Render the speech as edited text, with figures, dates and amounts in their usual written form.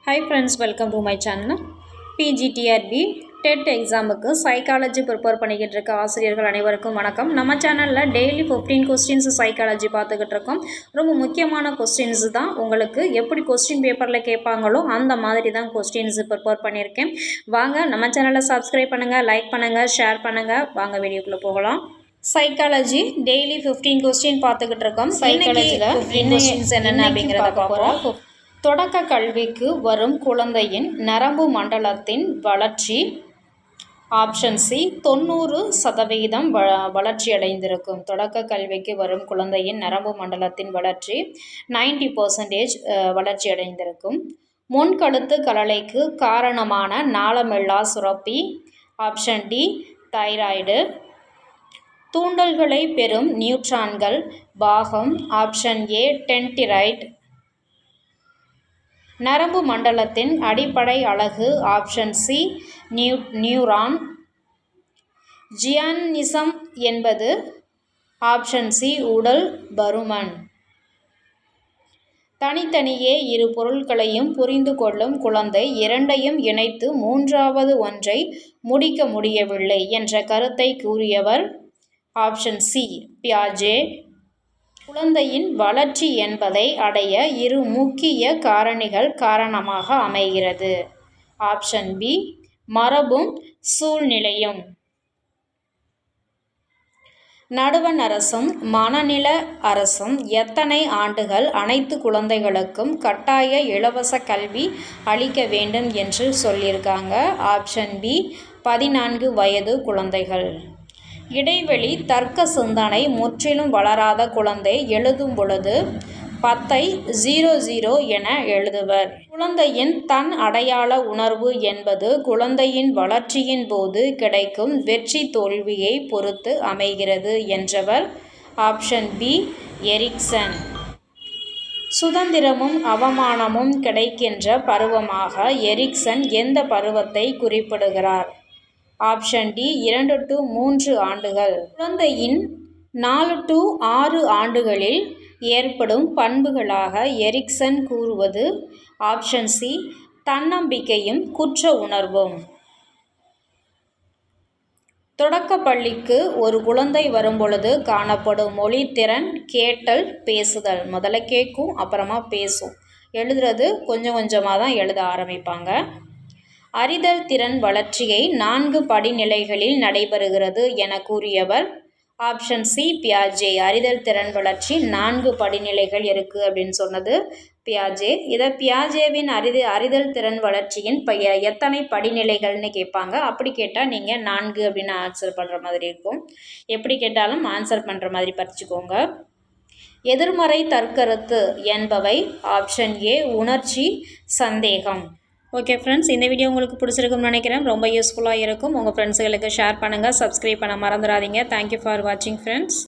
Hi friends, welcome to my channel. PGTRB TET எக்ஸாமுக்கு psychology prepare பண்ணிக்கிட்டு இருக்க ஆசிரியர்கள் அனைவருக்கும் வணக்கம். நம்ம சேனலில் டெய்லி 15 கொஸ்டின்ஸ் சைக்காலஜி பார்த்துக்கிட்டு இருக்கோம். ரொம்ப முக்கியமான கொஸ்டின்ஸ் தான். உங்களுக்கு எப்படி கொஸ்டின் பேப்பரில் கேட்பாங்களோ அந்த மாதிரி தான் கொஸ்டின்ஸ் ப்ரிப்பேர் பண்ணியிருக்கேன். வாங்க நம்ம சேனலை சப்ஸ்கிரைப் பண்ணுங்கள், லைக் பண்ணுங்கள், ஷேர் பண்ணுங்கள். வாங்க வீடியோக்குள்ளே போகலாம். சைக்காலஜி டெய்லி 15 கொஸ்டின் பார்த்துக்கிட்டு இருக்கோம். சைக்காலஜியில் 15 கொஸ்டின்ஸ் என்னென்ன அப்படிங்கிறத பார்ப்போம். தொடக்க கல்விக்கு வரும் குழந்தையின் நரம்பு மண்டலத்தின் வளர்ச்சி ஆப்ஷன் சி 90% வளர்ச்சி அடைந்திருக்கும். தொடக்க கல்விக்கு வரும் குழந்தையின் நரம்பு மண்டலத்தின் வளர்ச்சி 90% வளர்ச்சி அடைந்திருக்கும். முன்கழுத்து கலலைக்கு காரணமான நாளமில்லா சுரப்பி ஆப்ஷன் டி தைராய்டு. தூண்டல்களை பெறும் நியூட்ரான்கள் பாகம் ஆப்ஷன் ஏ டென்டிரைட். நரம்பு மண்டலத்தின் அடிப்படை அலகு ஆப்ஷன் சி நியூரான். ஜியானிசம் என்பது ஆப்ஷன் சி உடல் பருமன். தனித்தனியே இரு பொருட்களையும் புரிந்து கொள்ளும் குழந்தை இரண்டையும் இணைத்து மூன்றாவது ஒன்றை முடிக்க முடியவில்லை என்ற கருத்தை கூறியவர் ஆப்ஷன் சி பியாஜே. குழந்தையின் வளர்ச்சி என்பதை அடைய இரு முக்கிய காரணிகள் காரணமாக அமைகிறது. ஆப்ஷன் பி மரபும் சூழ்நிலையும். நடுவண் அரசும் மனநல அரசும் எத்தனை ஆண்டுகள் அனைத்து குழந்தைகளுக்கும் கட்டாய இலவச கல்வி அளிக்க வேண்டும் என்று சொல்லியிருக்காங்க. ஆப்ஷன் பி 14 வயது குழந்தைகள். இடைவெளி தர்க்க சிந்தனை முற்றிலும் வளராத குழந்தை எழுதும் பொழுது 10 என எழுதுவர். குழந்தையின் தன் அடையாள உணர்வு என்பது குழந்தையின் வளர்ச்சியின் போது கிடைக்கும் வெற்றி தோல்வியை பொறுத்து அமைகிறது என்றவர் ஆப்ஷன் பி எரிக்சன். சுதந்திரமும் அவமானமும் கிடைக்கின்ற பருவமாக எரிக்சன் எந்த பருவத்தை குறிப்பிடுகிறார்? ஆப்ஷன் டி 2 to 3 ஆண்டுகள். குழந்தையின் 4 to 6 ஆண்டுகளில் ஏற்படும் பண்புகளாக எரிக்சன் கூறுவது ஆப்ஷன் சி தன்னம்பிக்கையும் குற்ற உணர்வும். தொடக்க பள்ளிக்கு ஒரு குழந்தை வரும்பொழுது காணப்படும் மொழி திறன் கேட்டல் பேசுதல். முதல்ல கேட்கும், அப்புறமா பேசும். எழுதுறது கொஞ்சம் கொஞ்சமாக தான் எழுத ஆரம்பிப்பாங்க. அறிதல் திறன் வளர்ச்சியை 4 படிநிலைகளில் நடைபெறுகிறது என கூறியவர் ஆப்ஷன் சி பியாஜே. அறிதல் திறன் வளர்ச்சி 4 படிநிலைகள் இருக்குது அப்படின்னு சொன்னது பியாஜே. இதை பியாஜேவின் அறிதல் திறன் வளர்ச்சியின் எத்தனை படிநிலைகள்னு கேட்பாங்க. அப்படி கேட்டால் நீங்கள் 4 அப்படின்னு ஆன்சர் பண்ணுற மாதிரி இருக்கும். எப்படி கேட்டாலும் ஆன்சர் பண்ணுற மாதிரி படிச்சுக்கோங்க. எதிர்மறை தற்கருத்து என்பவை ஆப்ஷன் ஏ உணர்ச்சி சந்தேகம். ஓகே ஃப்ரெண்ட்ஸ், இந்த வீடியோ உங்களுக்கு பிடிச்சிருக்குன்னு நினைக்கிறேன். ரொம்ப யூஸ்ஃபுல்லாக இருக்கும். உங்கள் ஃப்ரெண்ட்ஸுகளுக்கு ஷேர் பண்ணுங்கள். சப்ஸ்கிரைப் பண்ண மறந்துடாதீங்க. தேங்க்யூ ஃபார் வாட்சிங் ஃப்ரெண்ட்ஸ்.